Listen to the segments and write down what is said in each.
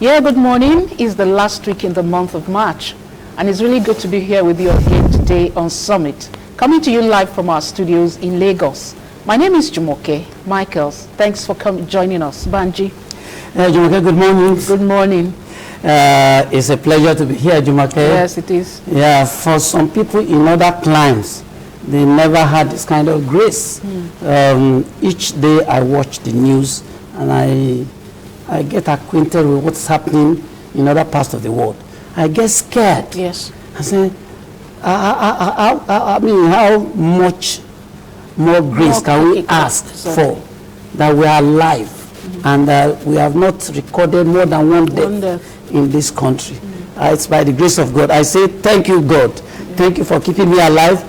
Yeah, good morning. It's the last week in the month of March, and it's really good to be here with you again today on Summit, coming to you live from our studios in Lagos. My name is Jumoke Michaels. Thanks for joining us. Banji. Jumoke, good morning. Good morning. It's a pleasure to be here, Jumoke. Yes, it is. Yeah, for some people in other climes, they never had this kind of grace. Each day I watch the news and I get acquainted with what's happening in other parts of the world. I get scared. Yes. I say, I mean, how much more grace can we ask for that we are alive and we have not recorded more than one death in this country? It's by the grace of God. I say, thank you, God. Thank you for keeping me alive.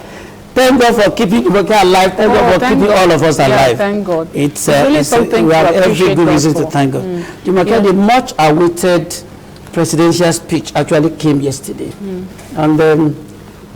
Thank God for keeping Jumoke alive. Thank God for keeping all of us alive. Yeah, thank God. It's really something we have every good reason to thank God. Jumoke, the much awaited presidential speech actually came yesterday. And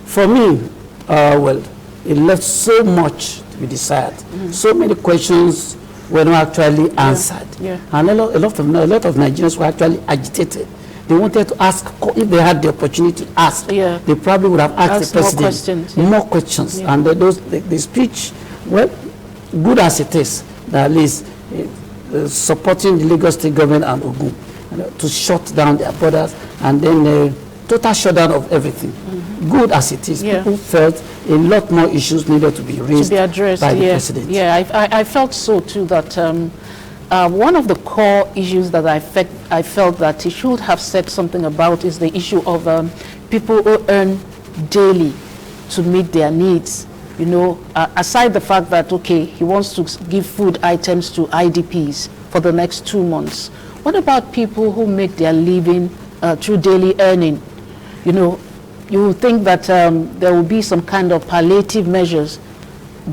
for me, well, it left so much to be desired. So many questions were not actually answered. And a lot of Nigerians were actually agitated. They wanted to ask, if they had the opportunity to ask, they probably would have asked the president more questions. And the speech, well, good as it is, at least supporting the Lagos State government and Ogun to shut down their borders and then total shutdown of everything. Good as it is, people felt a lot more issues needed to be raised, addressed by the president. Yeah, I felt so too, that one of the core issues that I felt that he should have said something about is the issue of people who earn daily to meet their needs. You know, aside the fact that, okay, he wants to give food items to IDPs for the next 2 months. What about people who make their living through daily earning? You know, you would think that there will be some kind of palliative measures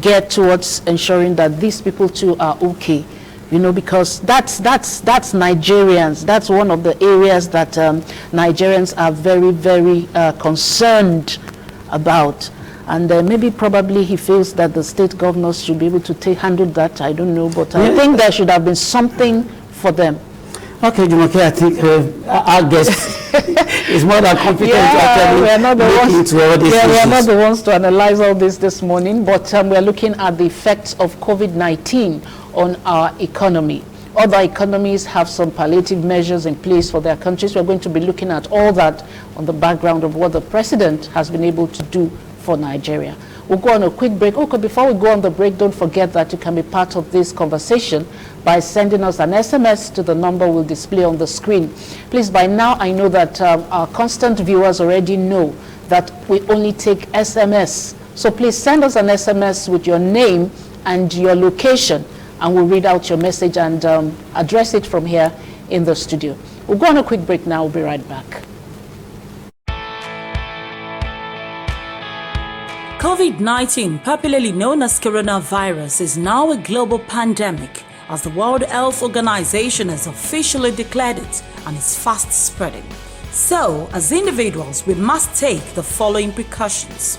geared towards ensuring that these people too are okay. You know, because that's Nigerians. That's one of the areas that Nigerians are very, very concerned about. And maybe probably he feels that the state governors should be able to handle that. I don't know, but I think there should have been something for them. Okay, Jumoke, I think our guest is more than competent to actually we are not the look ones, into all these issues. We are not the ones to analyze all this morning, but we are looking at the effects of COVID-19 on our economy. Other economies have some palliative measures in place for their countries. We're going to be looking at all that on the background of what the president has been able to do for Nigeria. We'll go on a quick break. Okay, before we go on the break, don't forget that you can be part of this conversation by sending us an SMS to the number we'll display on the screen. Please, by now, I know that our constant viewers already know that we only take SMS. So please send us an SMS with your name and your location, and we'll read out your message and address it from here in the studio. We'll go on a quick break now. We'll be right back. COVID-19, popularly known as coronavirus, is now a global pandemic as the World Health Organization has officially declared it, and is fast spreading. So, as individuals, we must take the following precautions.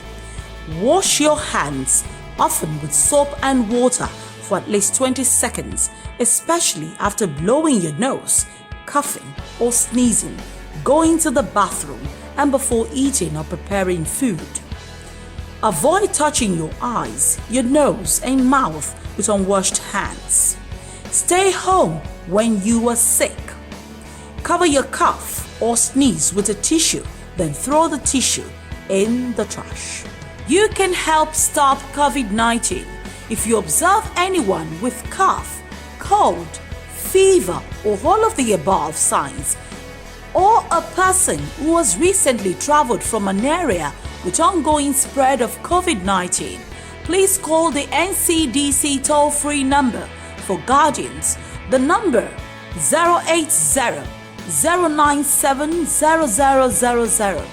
Wash your hands, often with soap and water, for at least 20 seconds, especially after blowing your nose, coughing or sneezing, going to the bathroom, and before eating or preparing food. Avoid touching your eyes, your nose, and mouth with unwashed hands. Stay home when you are sick. Cover your cough or sneeze with a tissue, then throw the tissue in the trash. You can help stop COVID-19 if you observe anyone with cough, cold, fever, or all of the above signs, or a person who has recently traveled from an area with ongoing spread of COVID-19, please call the NCDC toll-free number for guardians. The number 080-097-0000,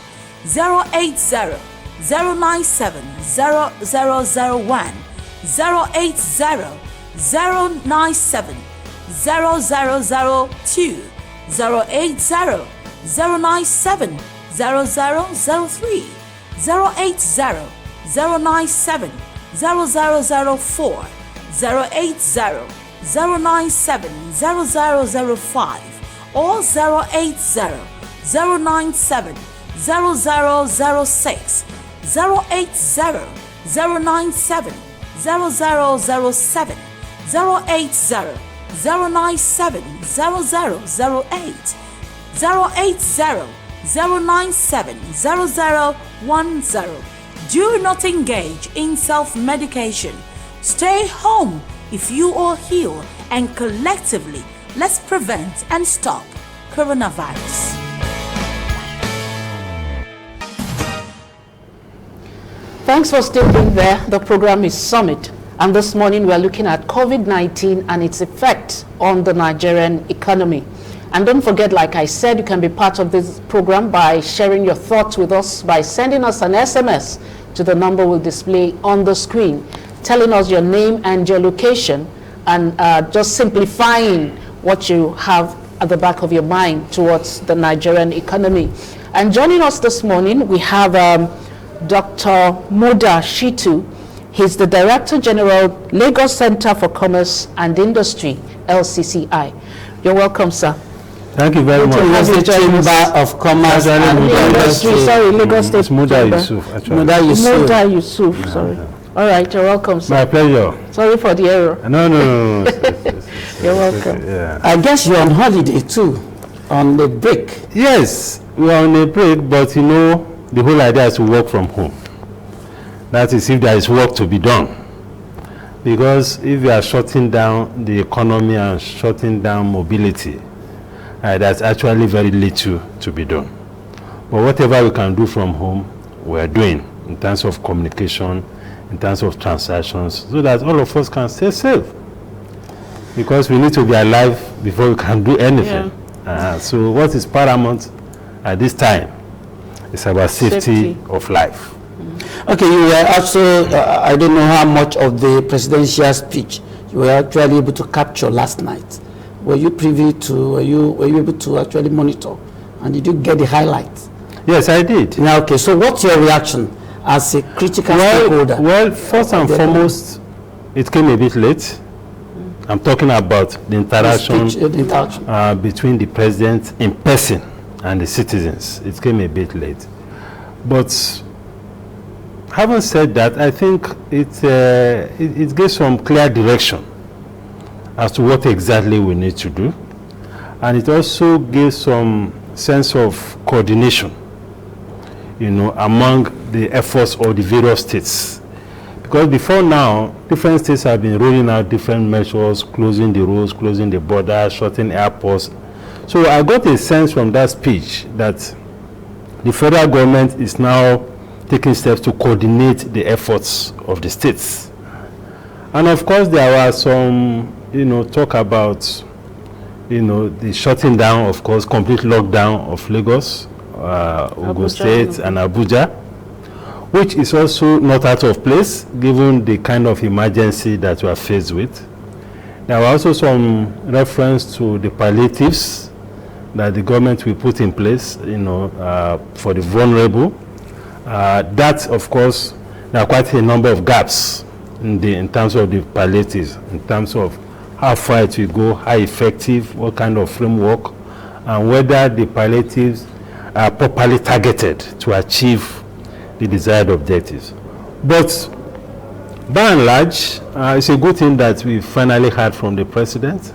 080-097-0001, 080-097-0002, 080-097-0003, 080-097-0004, 080-097-0005, or 080-097-0006, 080-097-0007, 080-097-0008, 080-097-0010. Do not engage in self-medication. Stay home if you are ill, and collectively, let's prevent and stop coronavirus. Thanks for still being there. The program is Summit, and this morning we are looking at COVID-19 and its effect on the Nigerian economy. And don't forget, like I said, you can be part of this program by sharing your thoughts with us by sending us an SMS to the number we'll display on the screen, telling us your name and your location, and just simplifying what you have at the back of your mind towards the Nigerian economy. And joining us this morning, we have Dr. Moda Shitu. He's the Director General, Lagos Center for Commerce and Industry, LCCI. You're welcome, sir. Thank you very much. Lagos Chamber of Commerce and Industry. Sorry, Lagos State Moda Chamber. Yusuf, actually. Moda Yusuf, sorry. All right, you're welcome, sir. My pleasure. Sorry for the error. No. You're welcome. Yeah. I guess you're on holiday too, on the break. Yes, we are on a break, but you know, the whole idea is to work from home. That is if there is work to be done. Because if you are shutting down the economy and shutting down mobility, that's actually very little to be done. But whatever we can do from home, we are doing in terms of communication, in terms of transactions, so that all of us can stay safe. Because we need to be alive before we can do anything. Yeah. So what is paramount at this time is about safety of life. Okay, you were also, I don't know how much of the presidential speech you were actually able to capture last night. Were you privy to, were you able to actually monitor? And did you get the highlights? Yes, I did. Yeah, okay, so what's your reaction as a critical stakeholder? Well, first and foremost, it came a bit late. I'm talking about the interaction between the president in person and the citizens. It came a bit late. But having said that, I think it gives some clear direction as to what exactly we need to do. And it also gives some sense of coordination, you know, among the efforts of the various states. Because before now, different states have been rolling out different measures, closing the roads, closing the borders, shutting airports. So I got a sense from that speech that the federal government is now taking steps to coordinate the efforts of the states. And of course, there was some, you know, talk about, you know, the shutting down, of course, complete lockdown of Lagos, Ogun State and Abuja, which is also not out of place given the kind of emergency that we are faced with. There were also some reference to the palliatives that the government will put in place, you know, for the vulnerable. That, of course, there are quite a number of gaps in terms of the palliatives, in terms of how far it will go, how effective, what kind of framework, and whether the palliatives are properly targeted to achieve the desired objectives. But by and large, it's a good thing that we finally heard from the president.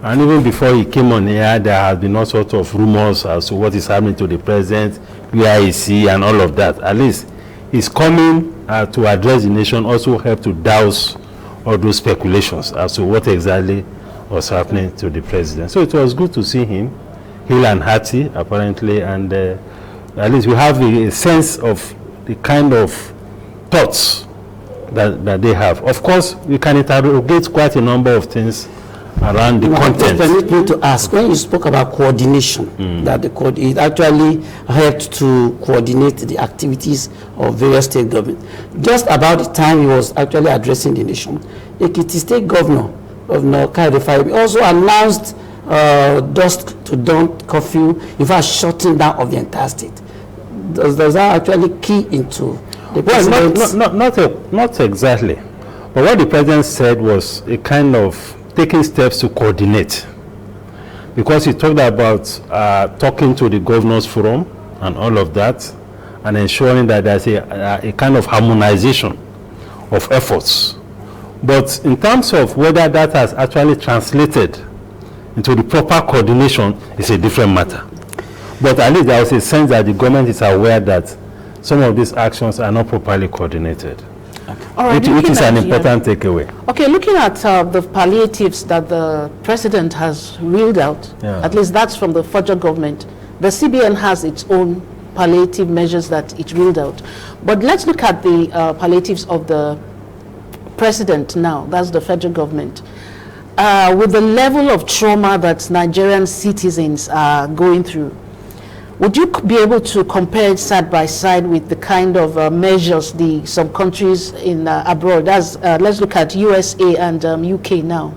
And even before he came on here, there has been all sorts of rumors as to what is happening to the president, where is he, and all of that. At least his coming to address the nation also helped to douse all those speculations as to what exactly was happening to the president. So it was good to see him, hale and hearty, apparently, and at least we have a sense of the kind of thoughts that they have. Of course, we can interrogate quite a number of things around the content. Permit me to ask, when you spoke about coordination, that it actually helped to coordinate the activities of various state governments. Just about the time he was actually addressing the nation, Ekiti State Governor Kayode Fayemi also announced dusk to dawn curfew, in fact shutting down of the entire state. Does that actually key into the president's... Well, not exactly. But what the president said was a kind of taking steps to coordinate. because he talked about talking to the governors forum and all of that, and ensuring that there's a kind of harmonization of efforts. But in terms of whether that has actually translated into the proper coordination is a different matter. But at least there was a sense that the government is aware that some of these actions are not properly coordinated. Okay. All right, which is an important takeaway. Okay, looking at the palliatives that the president has reeled out, at least that's from the federal government. The CBN has its own palliative measures that it reeled out. But let's look at the palliatives of the president now, that's the federal government. With the level of trauma that Nigerian citizens are going through, would you be able to compare it side by side with the kind of measures some countries in abroad? Let's look at USA and UK now.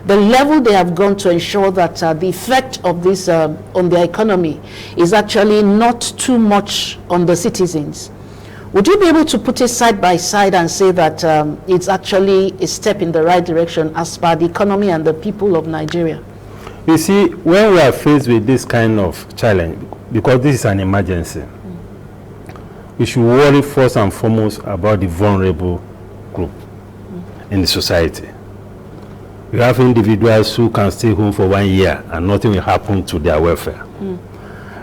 The level they have gone to ensure that the effect of this on the economy is actually not too much on the citizens. Would you be able to put it side by side and say that it's actually a step in the right direction as per the economy and the people of Nigeria? You see, when we are faced with this kind of challenge, because this is an emergency, we should worry first and foremost about the vulnerable group in the society. We have individuals who can stay home for 1 year and nothing will happen to their welfare.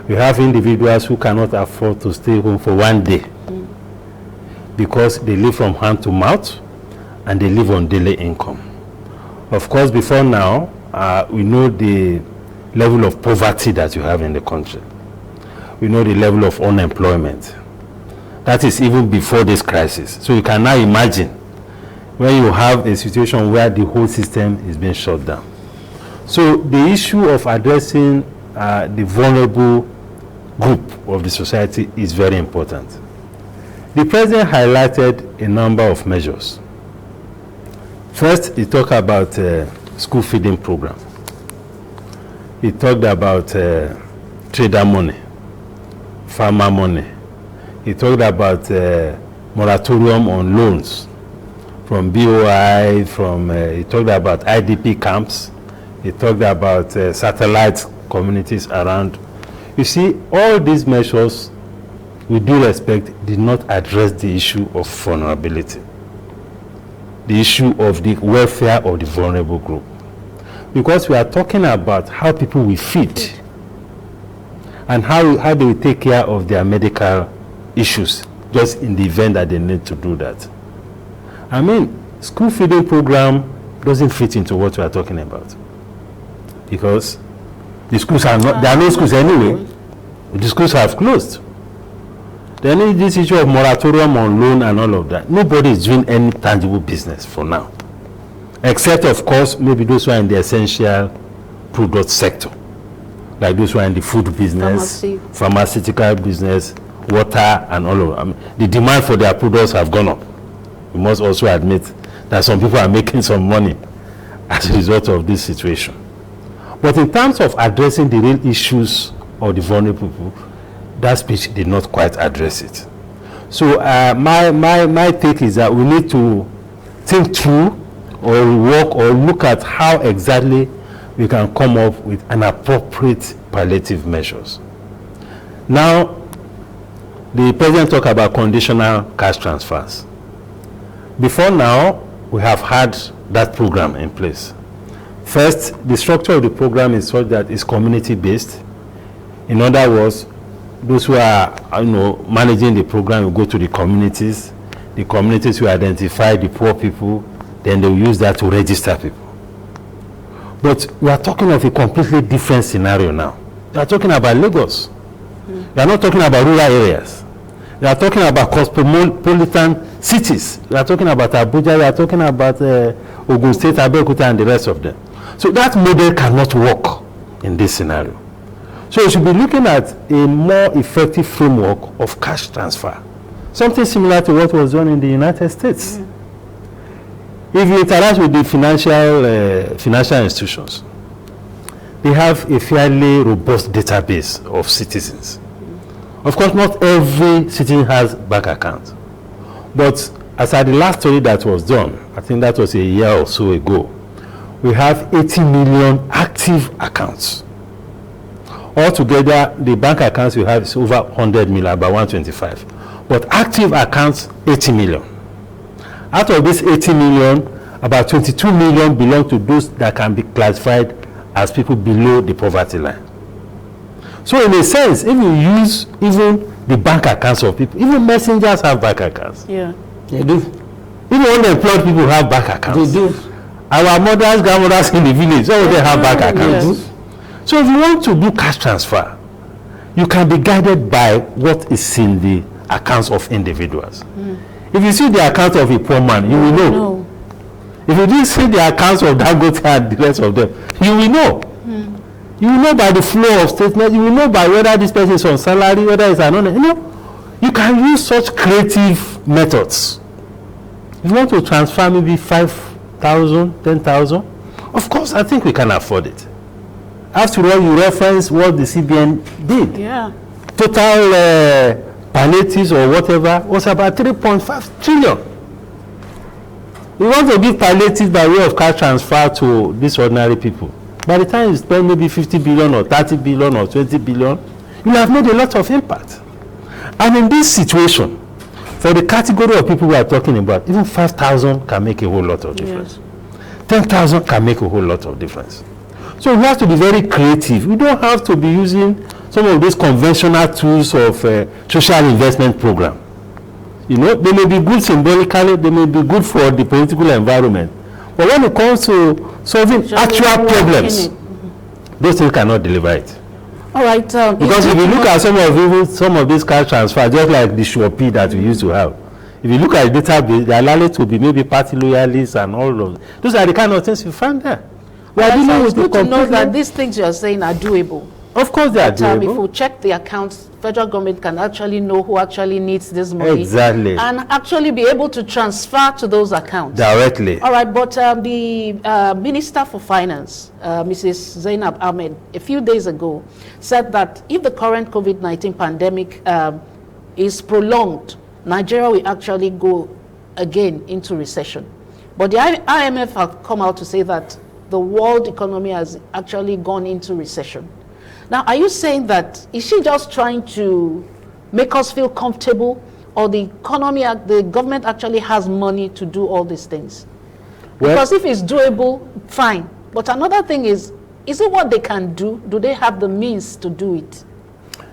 We have individuals who cannot afford to stay home for 1 day because they live from hand to mouth and they live on daily income. Of course, before now, we know the level of poverty that you have in the country. We know the level of unemployment. That is even before this crisis. So you can now imagine when you have a situation where the whole system is being shut down. So the issue of addressing the vulnerable group of the society is very important. The president highlighted a number of measures. First, he talked about school feeding program. He talked about trader money, farmer money. He talked about moratorium on loans from BOI, he talked about IDP camps. He talked about satellite communities around. You see, all these measures, with due respect, did not address the issue of vulnerability, the issue of the welfare of the vulnerable group. Because we are talking about how people will feed and how they will take care of their medical issues just in the event that they need to do that. I mean, school feeding program doesn't fit into what we are talking about because the schools are not, there are no schools anyway. The schools have closed. Then this issue of moratorium on loan and all of that, nobody is doing any tangible business for now. Except, of course, maybe those who are in the essential product sector, like those who are in the food business, pharmaceutical business, water, and all of that. The demand for their products have gone up. We must also admit that some people are making some money as a result of this situation. But in terms of addressing the real issues of the vulnerable people, that speech did not quite address it. So my take is that we need to think through or work or look at how exactly we can come up with an appropriate palliative measures. Now, the president talked about conditional cash transfers. Before now, we have had that program in place. First, the structure of the program is such that it's community-based. In other words, those who are managing the program will go to the communities will identify the poor people, then they will use that to register people. But we are talking of a completely different scenario now. We are talking about Lagos. We are not talking about rural areas. We are talking about cosmopolitan cities. We are talking about Abuja, we are talking about Ogun State, Abeokuta, and the rest of them. So that model cannot work in this scenario. So we should be looking at a more effective framework of cash transfer, something similar to what was done in the United States. If you interact with the financial institutions, they have a fairly robust database of citizens. Of course, not every citizen has bank account, but as at the last study that was done, I think that was a year or so ago, we have 80 million active accounts Altogether, the bank accounts we have is over 100 million, about 125. But active accounts, 80 million. Out of this 80 million, about 22 million belong to those that can be classified as people below the poverty line. So in a sense, if you use even the bank accounts of people, even messengers have bank accounts. Yeah. They do. Even unemployed people have bank accounts. They do. Our mothers, grandmothers in the village, all of them have bank accounts. Yes. So if you want to do cash transfer, you can be guided by what is in the accounts of individuals. If you see the account of a poor man, you will know. No. If you didn't see the accounts of Dangote and the rest of them, you will know. You will know by the flow of statement. You will know by whether this person is on salary, whether it's an owner. You know, you can use such creative methods. If you want to transfer maybe 5,000, 10,000, of course, I think we can afford it. After all, you reference what the CBN did. Yeah. Total palliatives or whatever was about 3.5 trillion. We want to give palliatives by way of cash transfer to these ordinary people. By the time you spend maybe 50 billion or 30 billion or 20 billion, you have made a lot of impact. And in this situation, for the category of people we are talking about, even 5,000 can make a whole lot of difference. Yes. 10,000 can make a whole lot of difference. So we have to be very creative. We don't have to be using some of these conventional tools of social investment program. You know, they may be good symbolically, they may be good for the political environment. But when it comes to solving actual problems, those things cannot deliver it. All right. Because if you look at some of these cash transfers, just like the Shopee that we used to have, if you look at the database, they are likely to be maybe party loyalists and all of those are the kind of things you find there. We are dealing with good to know that these things you are saying are doable. Of course they are doable. If we check the accounts, federal government can actually know who actually needs this money. Exactly. And actually be able to transfer to those accounts. Directly. All right, but the Minister for Finance, Mrs. Zainab Ahmed, a few days ago, said that if the current COVID-19 pandemic is prolonged, Nigeria will actually go again into recession. But the IMF have come out to say that the world economy has actually gone into recession. Now, are you saying that, is she just trying to make us feel comfortable, or the government actually has money to do all these things? Well, because if it's doable, fine. But another thing is it what they can do? Do they have the means to do it?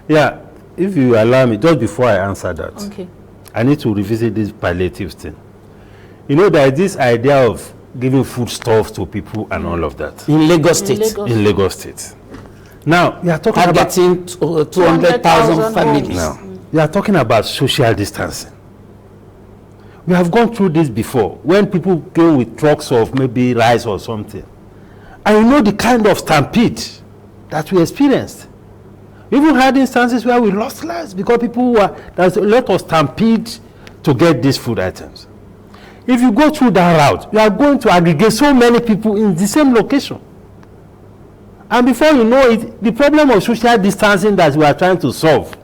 Yeah, if you allow me, just before I answer that, okay, I need to revisit this palliative thing. You know, there is this idea of giving foodstuffs to people and all of that. In Lagos State. In Lagos State. Now, you are talking about 200,000 families. Now, you are talking about social distancing. We have gone through this before, when people go with trucks of maybe rice or something. And you know the kind of stampede that we experienced. We even had instances where we lost lives because there's a lot of stampede to get these food items. If you go through that route, you are going to aggregate so many people in the same location. And before you know it, the problem of social distancing that we are trying to solve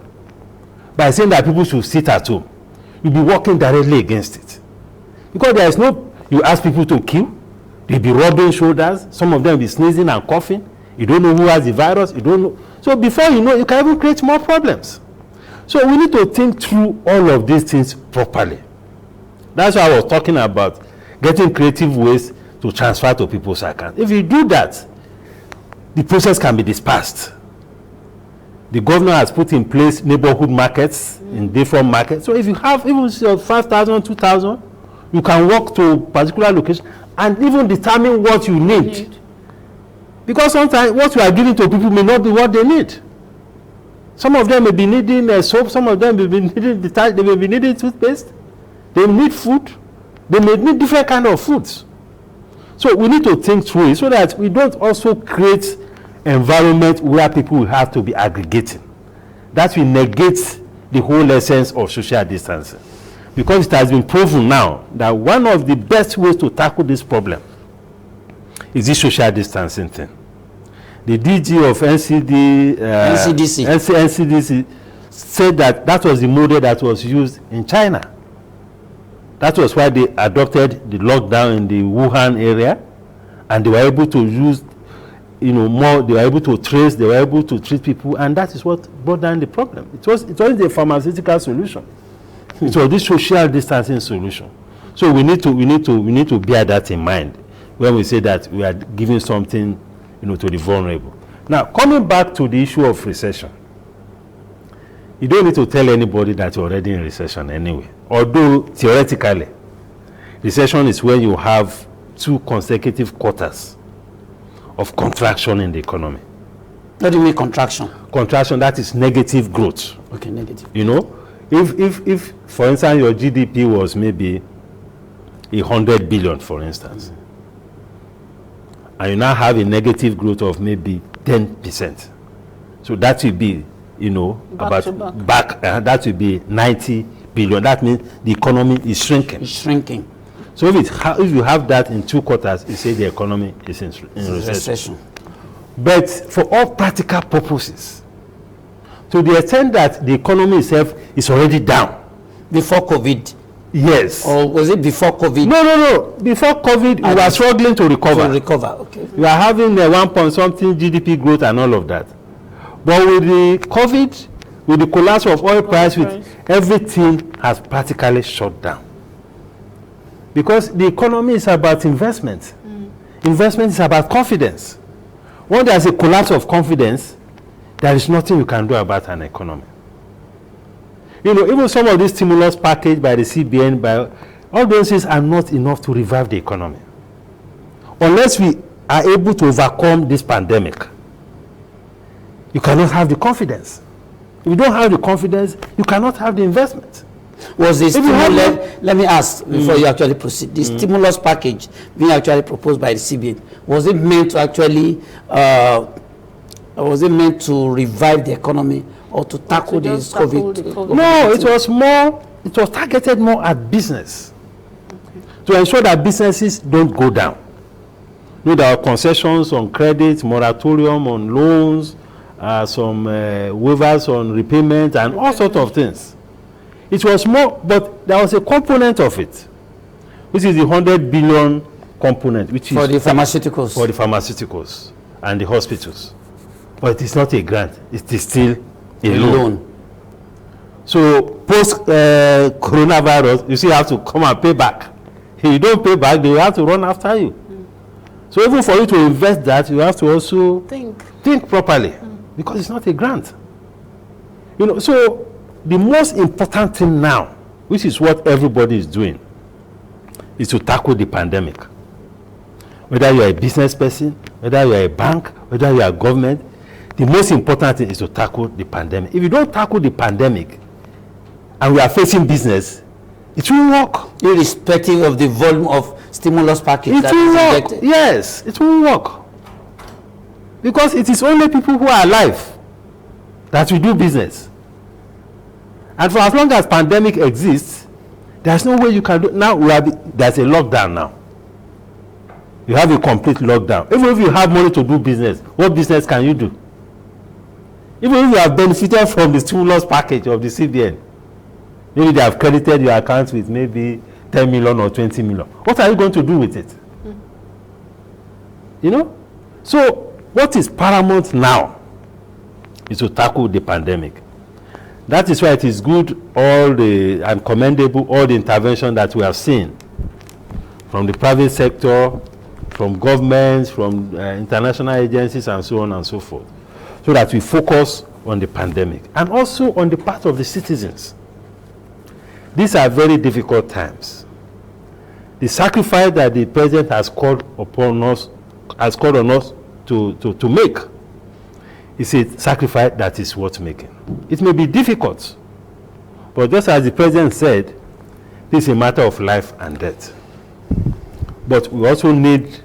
by saying that people should sit at home, you'll be working directly against it. Because there is you ask people to queue, they'll be rubbing shoulders, some of them will be sneezing and coughing, you don't know who has the virus, you don't know. So before you know, you can even create more problems. So we need to think through all of these things properly. That's why I was talking about getting creative ways to transfer to people's accounts. If you do that, the process can be dispersed. The governor has put in place neighborhood markets in different markets. So if you have even 5,000, 2,000, you can walk to a particular location and even determine what you need. Because sometimes what you are giving to people may not be what they need. Some of them may be needing soap, some of them may be needing detergent, they may be needing toothpaste. They need food. They may need different kind of foods. So we need to think through it so that we don't also create environment where people will have to be aggregating. That will negate the whole essence of social distancing. Because it has been proven now that one of the best ways to tackle this problem is this social distancing thing. The DG of NCDC said that was the model that was used in China. That was why they adopted the lockdown in the Wuhan area, and they were able to use more, they were able to trace, they were able to treat people, and that is what brought down the problem. It wasn't the pharmaceutical solution. It was the social distancing solution. So we need to bear that in mind when we say that we are giving something, to the vulnerable. Now, coming back to the issue of recession, you don't need to tell anybody that you're already in recession anyway. Although theoretically, recession is when you have 2 consecutive quarters of contraction in the economy. What do you mean contraction? Contraction, that is negative growth. Okay, negative. If for instance your GDP was maybe 100 billion, for instance, and you now have a negative growth of maybe 10%, so that will be, that will be 90 billion. That means the economy is shrinking. It's shrinking. So if you have that in 2 quarters, you say the economy is in recession. But for all practical purposes, to the extent that the economy itself is already down. Before COVID? Yes. Or was it before COVID? No. Before COVID, we were struggling to recover. Okay. We are having a 1 point something GDP growth and all of that. But with the COVID, with the collapse of oil price, everything has practically shut down. Because the economy is about investment. Investment is about confidence. When there's a collapse of confidence, there is nothing you can do about an economy. Even some of these stimulus package by the CBN, all those things are not enough to revive the economy. Unless we are able to overcome this pandemic, you cannot have the confidence. If you don't have the confidence, you cannot have the investment. Was the stimulus, let me ask before you actually proceed, the stimulus package being actually proposed by the CBN, was it meant to actually, was it meant to revive the economy or to tackle this COVID? No, it was targeted more at business. To ensure that businesses don't go down. There are concessions on credit, moratorium on loans, some waivers on repayment and all sorts of things. It was more, but there was a component of it, which is the 100 billion component, which is for the pharmaceuticals. For the pharmaceuticals and the hospitals. But it is not a grant, it is still a loan. So post coronavirus, you still have to come and pay back. If you don't pay back, they have to run after you. So even for you to invest that, you have to also think properly, because it's not a grant. So the most important thing now, which is what everybody is doing, is to tackle the pandemic. Whether you are a business person, whether you are a bank, whether you are government, the most important thing is to tackle the pandemic. If you don't tackle the pandemic, and we are facing business, it will work. Irrespective of the volume of stimulus package it that will is work. injected. Yes, it will work. Because it is only people who are alive that will do business. And for as long as pandemic exists, there's no way you can do. Now there's a lockdown now. You have a complete lockdown. Even if you have money to do business, what business can you do? Even if you have benefited from the stimulus package of the CBN, maybe they have credited your account with maybe 10 million or 20 million. What are you going to do with it? So what is paramount now is to tackle the pandemic. That is why it is good, and commendable, all the intervention that we have seen from the private sector, from governments, from international agencies, and so on and so forth, so that we focus on the pandemic and also on the part of the citizens. These are very difficult times. The sacrifice that the president has called on us to make is a sacrifice that is worth making. It may be difficult, but just as the president said, this is a matter of life and death. But we also need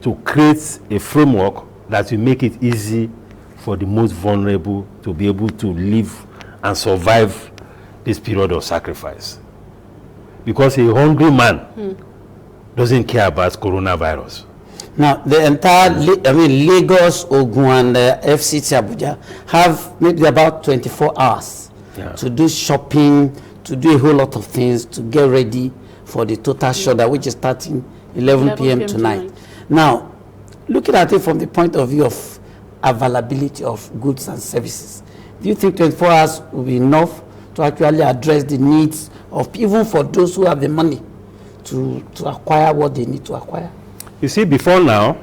to create a framework that will make it easy for the most vulnerable to be able to live and survive this period of sacrifice. Because a hungry man doesn't care about coronavirus. Now, the entire, Lagos, Ogun, and FCT Abuja have maybe about 24 hours to do shopping, to do a whole lot of things, to get ready for the total shutdown, which is starting 11 p.m. tonight. Now, looking at it from the point of view of availability of goods and services, do you think 24 hours will be enough to actually address the needs of, even for those who have the money to acquire what they need to acquire? You see, before now,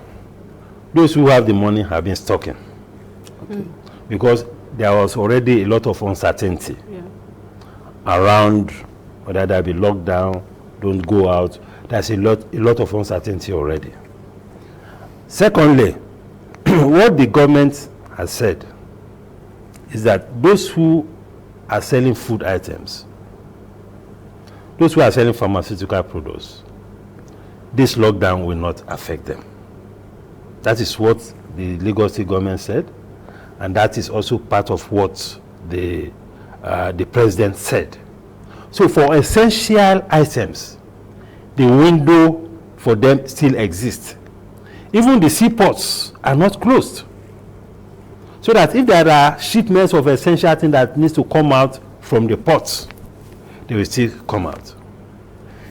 those who have the money have been stocking. Okay. Because there was already a lot of uncertainty around whether there be lockdown, don't go out. There's a lot of uncertainty already. Secondly, what the government has said is that those who are selling food items, those who are selling pharmaceutical products, this lockdown will not affect them. That is what the Lagos State government said, and that is also part of what the president said. So for essential items, the window for them still exists. Even the seaports are not closed. So that if there are shipments of essential things that needs to come out from the ports, they will still come out.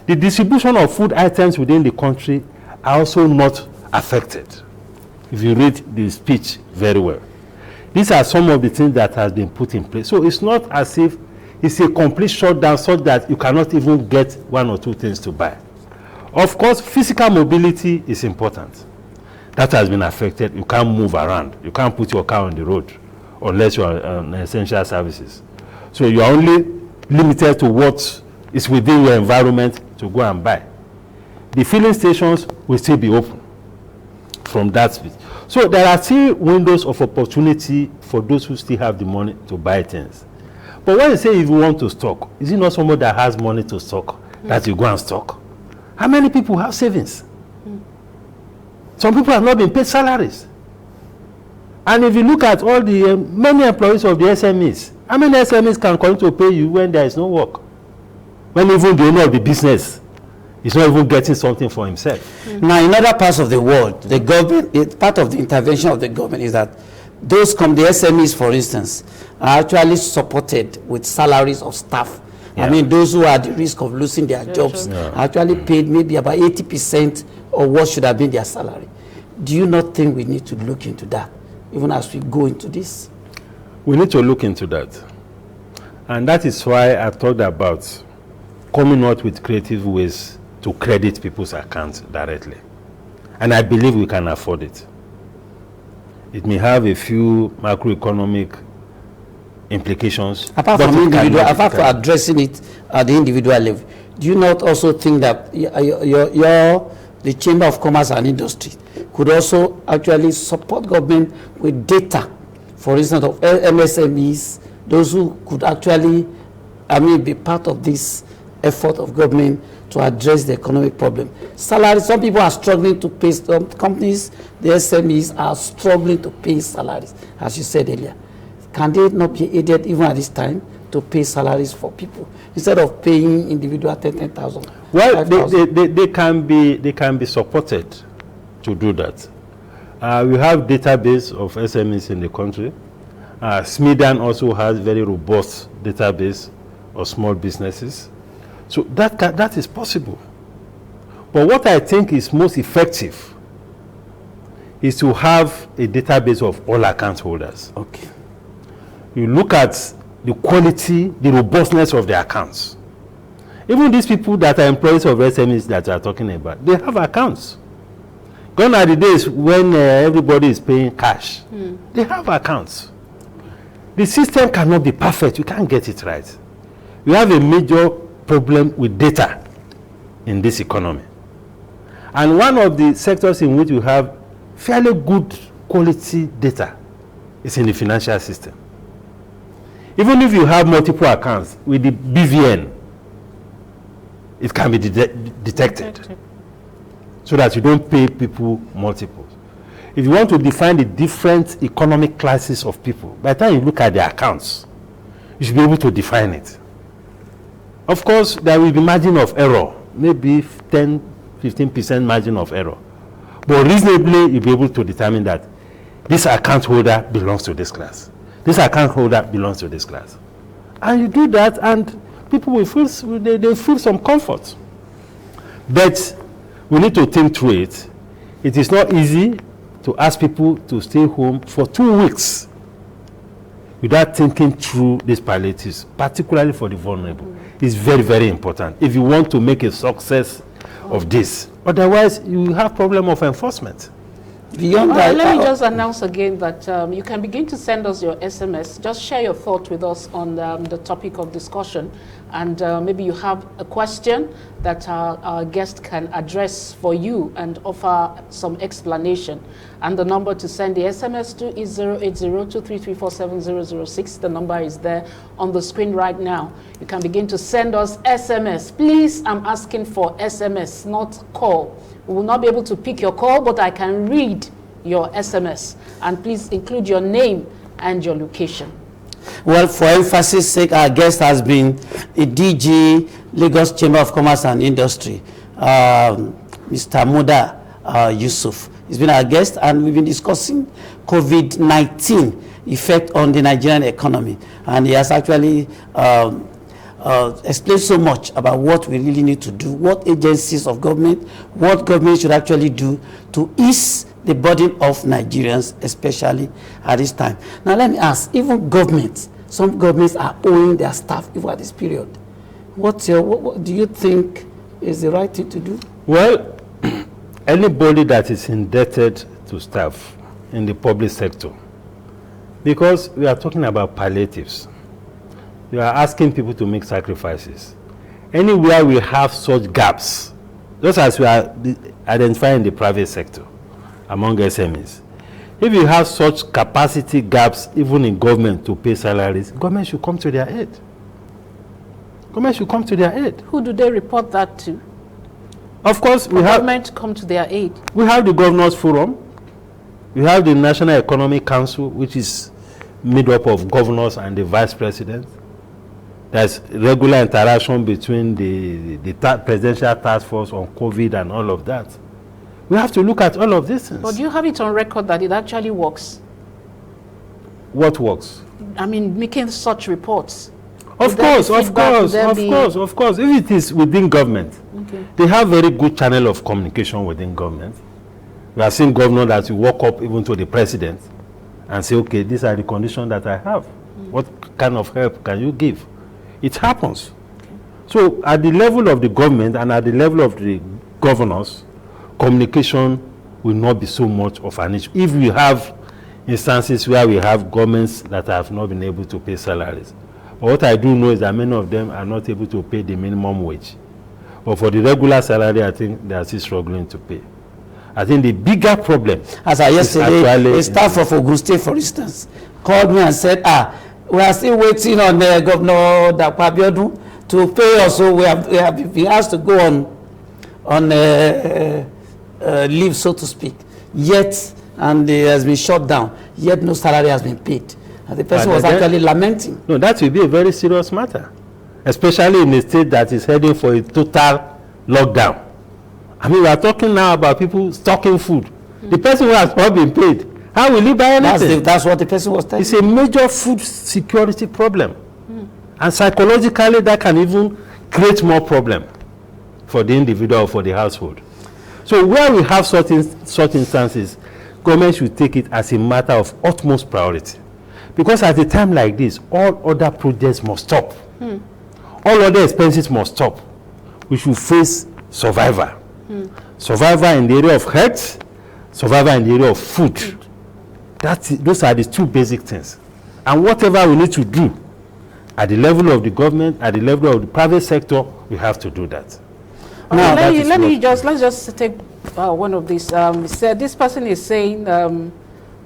The distribution of food items within the country are also not affected, if you read the speech very well. These are some of the things that has been put in place. So it's not as if it's a complete shutdown such that you cannot even get one or two things to buy. Of course, physical mobility is important. That has been affected. You can't move around. You can't put your car on the road unless you are on essential services. So you are only limited to what is within your environment to go and buy. The filling stations will still be open from that speed. So there are still windows of opportunity for those who still have the money to buy things. But when you say if you want to stock, is it not somebody that has money to stock that you go and stock? How many people have savings? Some people have not been paid salaries. And if you look at all the many employees of the SMEs, how many SMEs can come to pay you when there is no work? When even the owner of the business is not even getting something for himself. Now, in other parts of the world, the government, part of the intervention of the government is that those the SMEs, for instance, are actually supported with salaries of staff. Yeah. I mean, those who are at the risk of losing their jobs are actually paid maybe about 80% of what should have been their salary. Do you not think we need to look into that, even as we go into this? We need to look into that. And that is why I've talked about coming out with creative ways to credit people's accounts directly. And I believe we can afford it. It may have a few macroeconomic implications. Apart from addressing it at the individual level, do you not also think that the Chamber of Commerce and Industry could also actually support government with data, for instance, of MSMEs, those who could actually, be part of this effort of government to address the economic problem? Salaries, some people are struggling to pay, some companies, the SMEs are struggling to pay salaries, as you said earlier. Can they not be aided even at this time to pay salaries for people instead of paying individual 10,000? Well, they can be supported to do that. We have database of SMEs in the country. SMIDAN also has very robust database of small businesses. So that is possible. But what I think is most effective is to have a database of all account holders. Okay. You look at the quality, the robustness of the accounts. Even these people that are employees of SMEs that you are talking about, they have accounts. Gone are the days when everybody is paying cash. They have accounts. The system cannot be perfect. You can't get it right. We have a major problem with data in this economy. And one of the sectors in which we have fairly good quality data is in the financial system. Even if you have multiple accounts with the BVN, it can be detected so that you don't pay people multiples. If you want to define the different economic classes of people, by the time you look at their accounts, you should be able to define it. Of course, there will be margin of error, maybe 10-15% margin of error. But reasonably, you'll be able to determine that this account holder belongs to this class. This account holder belongs to this class. And you do that, and people will feel, they feel some comfort. But we need to think through it. It is not easy, to ask people to stay home for 2 weeks without thinking through these palliatives, particularly for the vulnerable, is very, very important if you want to make a success of this. Otherwise, you have problem of enforcement. Beyond that, let me just announce again that you can begin to send us your SMS. Just share your thought with us on the topic of discussion. And maybe you have a question that our guest can address for you and offer some explanation. And the number to send the SMS to is 080-2334-7006. The number is there on the screen right now. You can begin to send us SMS. Please, I'm asking for SMS, not call. We will not be able to pick your call, but I can read your SMS. And please include your name and your location. Well, for emphasis sake, our guest has been the DG, Lagos Chamber of Commerce and Industry, Mr. Muda Yusuf. He's been our guest, and we've been discussing COVID-19 effect on the Nigerian economy. And he has actually explained so much about what we really need to do, what agencies of government, what government should actually do to ease the burden of Nigerians, especially at this time. Now let me ask, even governments, some governments are owing their staff even at this period. What do you think is the right thing to do? Well, anybody that is indebted to staff in the public sector, because we are talking about palliatives, we are asking people to make sacrifices. Anywhere we have such gaps, just as we are identifying the private sector among SMEs, if you have such capacity gaps even in government to pay salaries, government should come to their aid. Government should come to their aid. Who do they report that to? Of course, government come to their aid. We have the Governors Forum. We have the National Economic Council, which is made up of governors and the vice president. There's regular interaction between the presidential task force on COVID and all of that. We have to look at all of these things. But do you have it on record that it actually works? What works? I mean, making such reports. Of course. If it is within government, they have very good channel of communication within government. We have seen governors that will walk up even to the president and say, okay, these are the conditions that I have. What kind of help can you give? It happens. So at the level of the government and at the level of the governors, communication will not be so much of an issue. If we have instances where we have governments that have not been able to pay salaries. But what I do know is that many of them are not able to pay the minimum wage. But for the regular salary, I think they are still struggling to pay. I think the bigger problem... As I yesterday, a staff of Ogun State, for instance, called me and said, we are still waiting on Governor Dapo Abiodun to pay us, so we have been asked to go on leave, so to speak. Yet, and it has been shut down, yet no salary has been paid. And the person was actually lamenting. No, that will be a very serious matter, especially in a state that is heading for a total lockdown. I mean, we are talking now about people stocking food. The person who has not been paid, how will he buy anything? That's what the person was telling. It's a major food security problem. And psychologically, that can even create more problem for the individual or for the household. So where we have such instances, government should take it as a matter of utmost priority. Because at a time like this, all other projects must stop. All other expenses must stop. We should face survival. Survival in the area of health, survival in the area of food. Those are the two basic things. And whatever we need to do at the level of the government, at the level of the private sector, we have to do that. Now, let's just take one of these. This person is saying,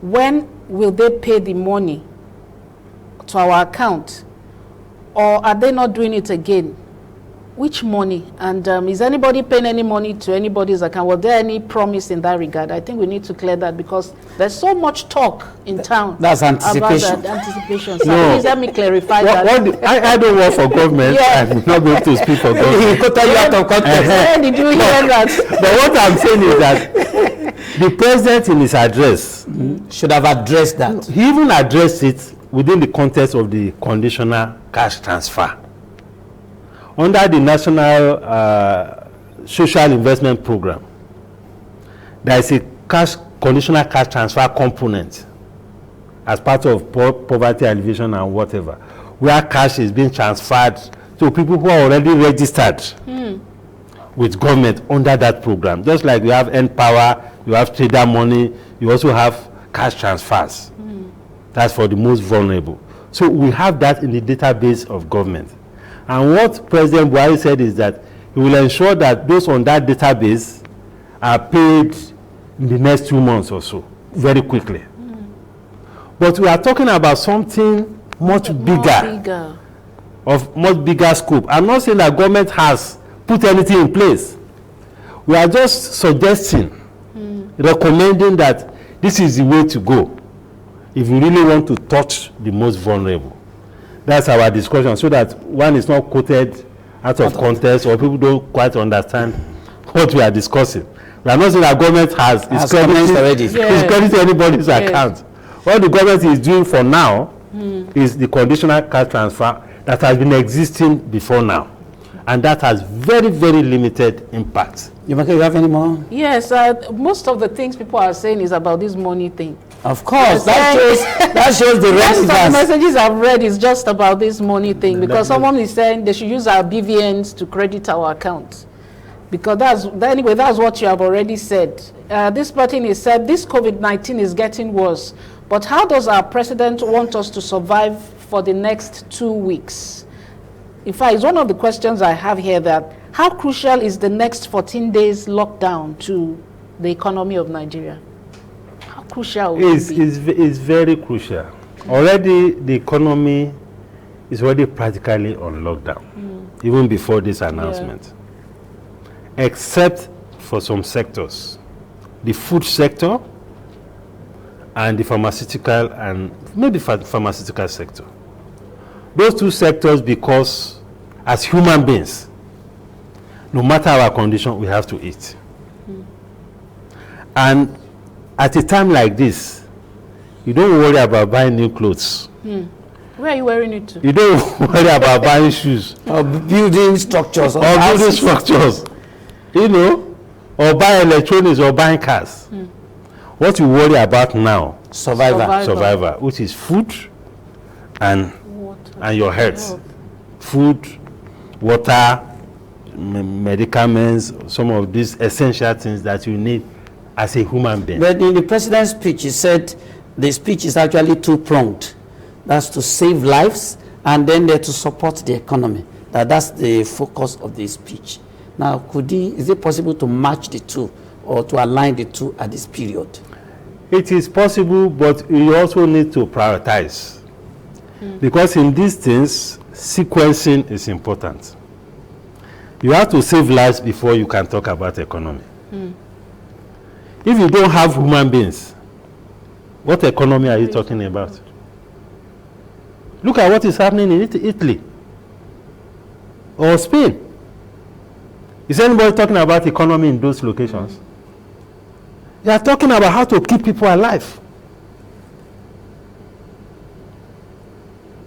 when will they pay the money to our account, or are they not doing it again? Which money? And is anybody paying any money to anybody's account? Was there any promise in that regard? I think we need to clear that, because there's so much talk in town. That's anticipation. About that anticipation. So please let me clarify that. I don't work for government. I'm not going to speak for government. Where did you hear that? But what I'm saying is that the president in his address should have addressed that. He even addressed it within the context of the conditional cash transfer. Under the National Social Investment Program, there is a cash conditional cash transfer component as part of poverty alleviation and whatever, where cash is being transferred to people who are already registered with government under that program. Just like you have N-Power, you have trader money, you also have cash transfers. That's for the most vulnerable. So we have that in the database of government. And what President Buhari said is that he will ensure that those on that database are paid in the next 2 months or so, very quickly. But we are talking about something much bigger, of much bigger scope. I'm not saying that government has put anything in place. We are just suggesting, recommending that this is the way to go if you really want to touch the most vulnerable. That's our discussion, so that one is not quoted out of context or people don't quite understand what we are discussing. We are not saying that government has credited anybody's account. What the government is doing for now is the conditional cash transfer that has been existing before now. And that has very, very limited impact. You have any more? Yes, most of the things people are saying is about this money thing. Of course, that shows the rest of the messages I've read is just about this money thing, because someone is saying they should use our BVNs to credit our accounts. Because that's what you have already said. This person is said this COVID-19 is getting worse, but how does our president want us to survive for the next 2 weeks? In fact, it's one of the questions I have here, that how crucial is the next 14 days lockdown to the economy of Nigeria? How crucial will it be? It's very crucial. Already the economy is already practically on lockdown, even before this announcement. Except for some sectors, the food sector and the pharmaceutical and maybe pharmaceutical sector. Those two sectors, because as human beings, no matter our condition, we have to eat. And at a time like this, you don't worry about buying new clothes. Where are you wearing it to? You don't worry about buying shoes. Or building structures. Or building structures. You know, or buy electronics or buying cars. What you worry about now, survivor, which is food and your health. Food, water, medicaments, some of these essential things that you need as a human being. But in the president's speech, he said the speech is actually two-pronged. That's to save lives, and then to support the economy. That's the focus of the speech. Now, is it possible to match the two or to align the two at this period? It is possible, but you also need to prioritize. Because in these things, sequencing is important. You have to save lives before you can talk about economy. If you don't have human beings, what economy are you talking about? Look at what is happening in Italy or Spain. Is anybody talking about economy in those locations? They are talking about how to keep people alive.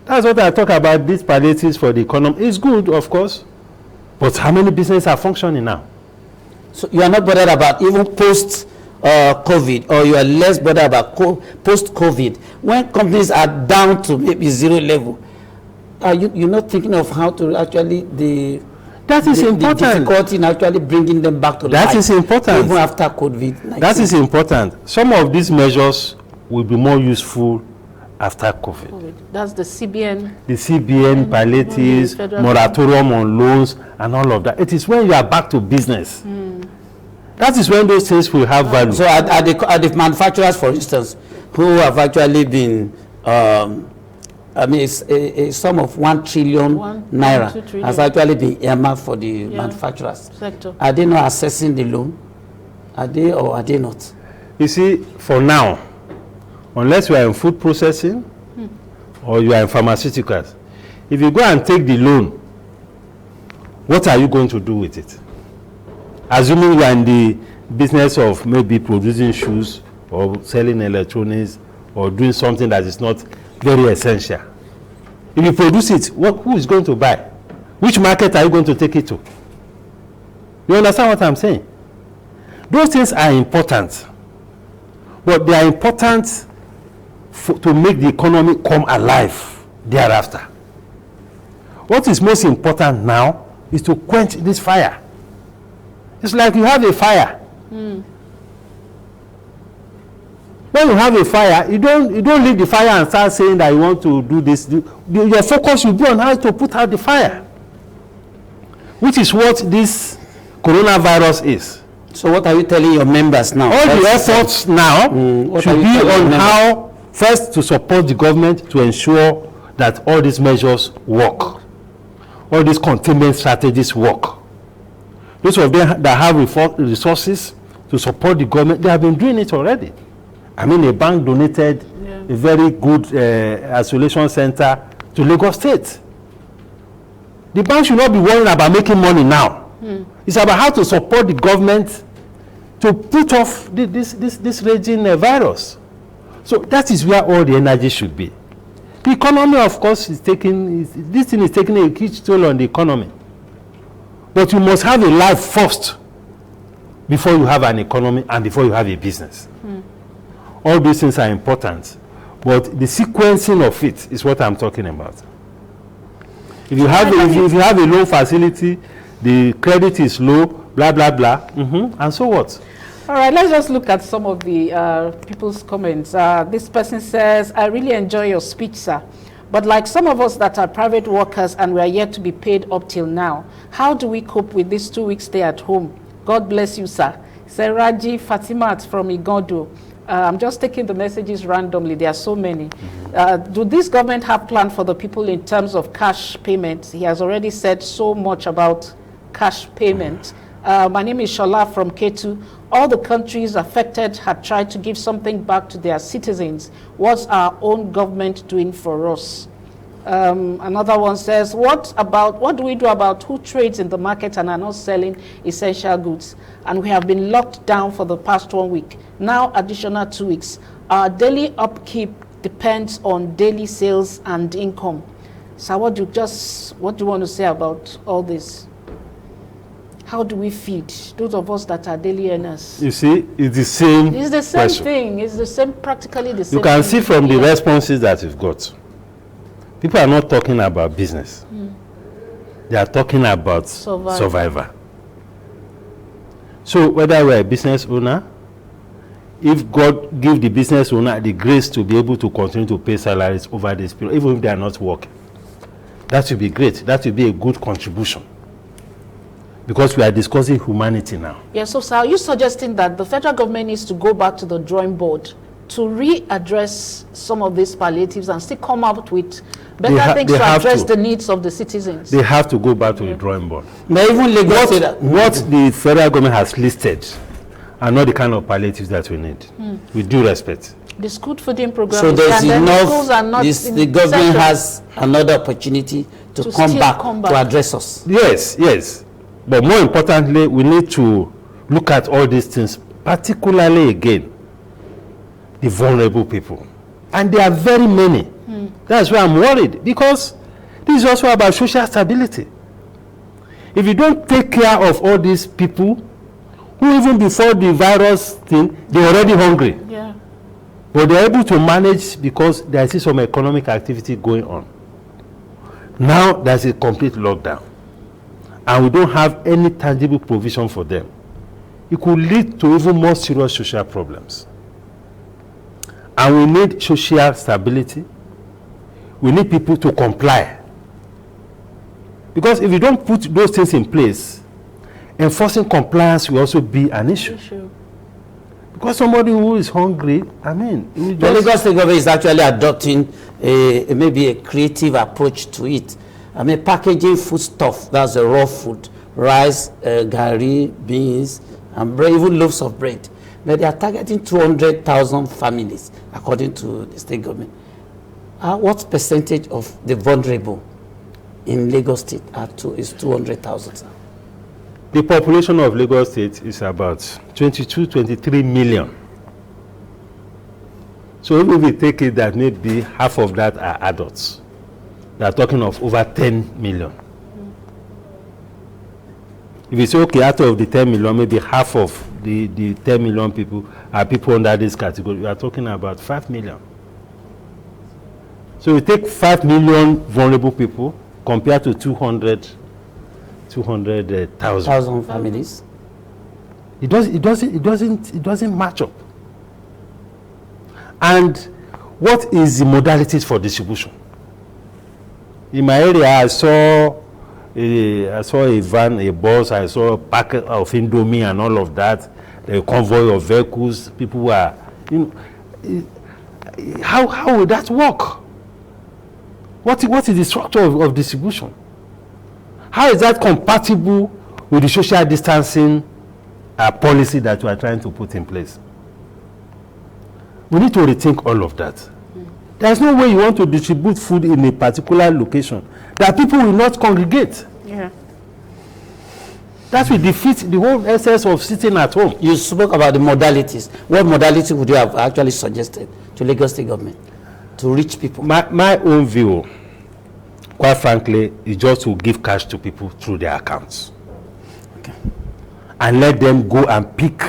That's what I talk about, these palliatives for the economy. It's good, of course, but how many businesses are functioning now? So you are not bothered about even post-COVID, or you are less bothered about post-COVID. When companies are down to maybe zero level, are you're not thinking of how to actually that is important. The difficulty in actually bringing them back to life. That is important. Even after COVID-19. That is important. Some of these measures will be more useful after COVID. That's the CBN. The CBN, palliatives, moratorium on loans, and all of that. It is when you are back to business. That is when those things will have value. So are the manufacturers, for instance, who have actually been, a sum of 1 trillion naira has actually been earmarked for the manufacturers sector. Are they not assessing the loan? Are they or are they not? You see, for now, unless you are in food processing or you are in pharmaceuticals, if you go and take the loan, what are you going to do with it? Assuming you are in the business of maybe producing shoes or selling electronics or doing something that is not very essential. If you produce it, who is going to buy? Which market are you going to take it to? You understand what I'm saying? Those things are important. but they are important to make the economy come alive thereafter. What is most important now is to quench this fire. It's like you have a fire. When you have a fire, you don't leave the fire and start saying that you want to do this. Your focus should be on how to put out the fire, which is what this coronavirus is. So what are you telling your members now? All the efforts now should be on how first to support the government to ensure that all these measures work, all these containment strategies work. Those of them that have resources to support the government, they have been doing it already. I mean, a bank donated a very good isolation center to Lagos State. The bank should not be worrying about making money now. It's about how to support the government to put off this raging virus. So that is where all the energy should be. The economy, of course, this thing is taking a huge toll on the economy. But you must have a life first before you have an economy and before you have a business. All these things are important, but the sequencing of it is what I'm talking about. If you have a loan facility, the credit is low, blah, blah, blah, and so what? All right, let's just look at some of the people's comments. This person says, I really enjoy your speech, sir. But like some of us that are private workers and we are yet to be paid up till now, how do we cope with this 2-week stay at home? God bless you, sir. Seraji Fatimat from Igodo. I'm just taking the messages randomly. There are so many. Do this government have plan for the people in terms of cash payments? He has already said so much about cash payment. My name is Shola from Ketu. All the countries affected have tried to give something back to their citizens. What's our own government doing for us? Another one says, what do we do about who trades in the market and are not selling essential goods? And we have been locked down for the past 1 week. Now additional 2 weeks. Our daily upkeep depends on daily sales and income. So what do you want to say about all this? How do we feed those of us that are daily earners? You see, it's the same. It's the same thing. It's the same, practically the same. You can see from the responses that you've got. People are not talking about business. They are talking about survivor. So whether we're a business owner, if God give the business owner the grace to be able to continue to pay salaries over this period, even if they are not working, that would be great. That would be a good contribution. Because we are discussing humanity now. Yeah, so sir, are you suggesting that the federal government needs to go back to the drawing board to readdress some of these palliatives and still come up with better things to address the needs of the citizens? They have to go back to the drawing board. But even what the federal government has listed are not the kind of palliatives that we need. With due respect. The school feeding program. So there's enough. The government has another opportunity to come back to address us. Yes, yes. But more importantly, we need to look at all these things, particularly again, the vulnerable people. And there are very many. That's why I'm worried, because this is also about social stability. If you don't take care of all these people, who even before the virus thing, they're already hungry. Yeah. But they're able to manage because there is some economic activity going on. Now there's a complete lockdown. And we don't have any tangible provision for them. It could lead to even more serious social problems. And we need social stability. We need people to comply. Because if you don't put those things in place, enforcing compliance will also be an issue. Because somebody who is hungry, I mean... The Lagos State government is actually adopting maybe a creative approach to it. I mean, packaging foodstuff, that's a raw food, rice, gari, beans, and bread, even loaves of bread. But they are targeting 200,000 families, according to the state government. What percentage of the vulnerable in Lagos State is 200,000? The population of Lagos State is about 22, 23 million. So if we take it that maybe half of that are adults, they are talking of over 10 million. If it's okay, out of the 10 million, maybe half of the 10 million people are people under this category, we are talking about 5 million. So we take 5 million vulnerable people compared to 200,000 families. It doesn't match up. And what is the modalities for distribution? In my area, I saw a van, a bus, I saw a packet of Indomie and all of that, a convoy of vehicles. People were, how would that work? What is the structure of distribution? How is that compatible with the social distancing policy that we are trying to put in place? We need to rethink all of that. There's no way you want to distribute food in a particular location that people will not congregate. Yeah. That will defeat the whole essence of sitting at home. You spoke about the modalities. What modality would you have actually suggested to Lagos State government to reach people? My own view, quite frankly, is just to give cash to people through their accounts. Okay. And let them go and pick,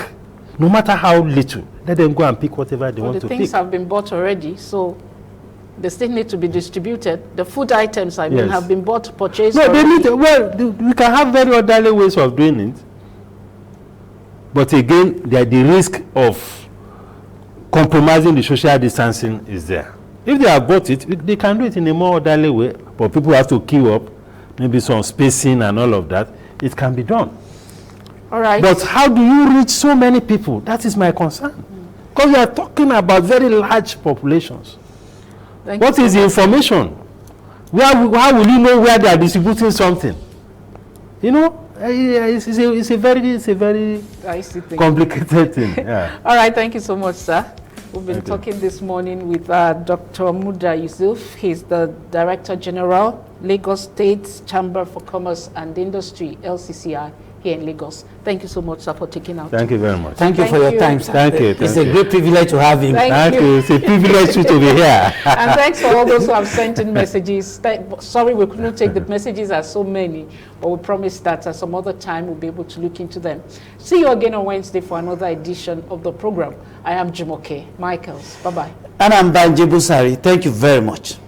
no matter how little, let them go and pick whatever they want to pick. The things have been bought already, so they still need to be distributed. The food items, I mean, have been bought, purchased. No, they need to, well, we can have very orderly ways of doing it. But again, the risk of compromising the social distancing is there. If they have bought it, they can do it in a more orderly way, but people have to queue up, maybe some spacing and all of that. It can be done. All right. But how do you reach so many people? That is my concern. Because we are talking about very large populations. What is the information? How will you know where they are distributing something? It's a very complicated thing. Yeah. All right, thank you so much, sir. We've been talking this morning with Dr. Muda Yusuf. He's the Director General, Lagos State Chamber for Commerce and Industry, LCCI, here in Lagos. Thank you so much, sir, for taking out. Thank you very much. Thank you for your time, sir. Thank you. It's a great privilege to have him. Thank you. It's a privilege to be here. And thanks for all those who have sent in messages. Sorry we couldn't take the messages as so many, but we promise that at some other time we'll be able to look into them. See you again on Wednesday for another edition of the program. I am Jumoke Michaels. Bye-bye. And I'm Banji Busari. Thank you very much.